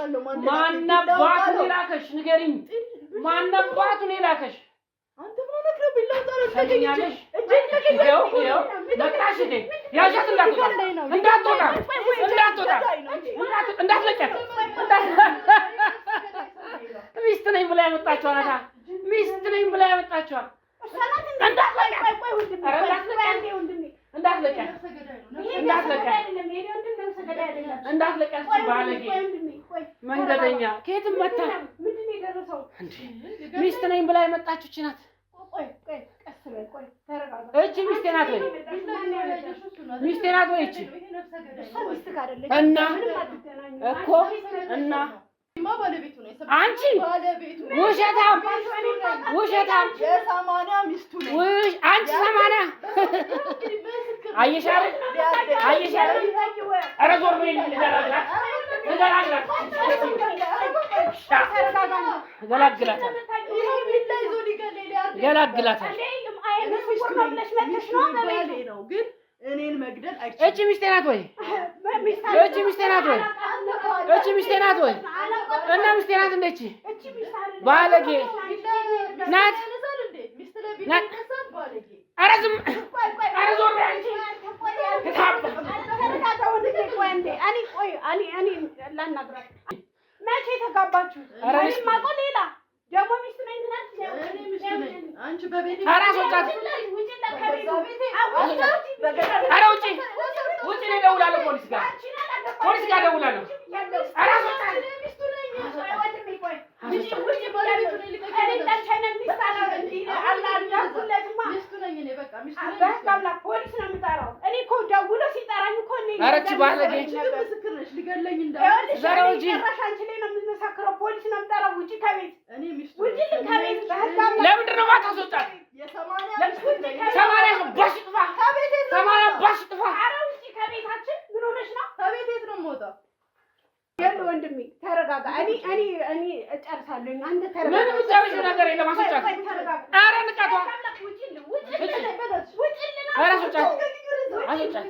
ማነባቱን የላከሽ? ንገሪኝ። ማነባቱን የላከሽ? አንተ ምን ሆነህ ነው? ቢላው ጣለው። ሰሚኛለሽ? ይኸው መጣሽ እንዴ? ያዣት እንዳትወጣ እንዳትወጣ እንዳትለቀቅ። ሚስት ነኝ ብላ ያመጣችው ናታ። ሚስት ነኝ ብላ ያመጣችው እንዳትለቀቅ ባለጌ መንገደኛ ከየትም መታ ሚስት ነኝ ብላ የመጣችው ናት። እቺ ሚስቴ ናት ወይ? ሚስቴ ናት ወይ እቺ? እና እኮ እና አንቺ ውሸታም ውሸታም የ80 ሚስቱ ነኝ። አንቺ 80 አየሽ አይደል? አየሽ አይደል? ኧረ ዞር በይ። ገላግላታል። ግን እኔን መግደል አይችልም። እቺ ሚስቴ ናት ወይ? እቺ ሚስቴ ናት ወይ? እቺ ሚስቴ ናት ወይ? እና ሚስቴ ናት እንደ እቺ ባለጌ ናት። ኧረ ዝም ኧረ ዞር በይ አንቺ። መቼ ተጋባችሁ? ሌላ ደግሞ ሚስት ነኝ አንቺ በቤቴ አራሶቻት ኧረ ውጪ ውጪ። እኔ እደውላለሁ ፖሊስ ጋር እደውላለሁ። አራሶቻት ኧረ እቺ ባለጌ ምስክር ነሽ። ሊገለኝ ዛሬ ውጪ ለምንድን ነው ማታስወጣት? 80 ባሽ ጥፋ 80 ባሽ ጥፋ። ከቤታችን ምን ሆነሽ ነው? ከቤት የት ነው የምወጣው? ወንድሜ ተረጋጋ። እኔ እጨርሳለሁ። አንተ ተረጋጋ። ምን የምትጨርሺው ነገር የለም። አስወጫት። ኧረ ንቀቷ። ኧረ አስወጫት፣ አስወጫት።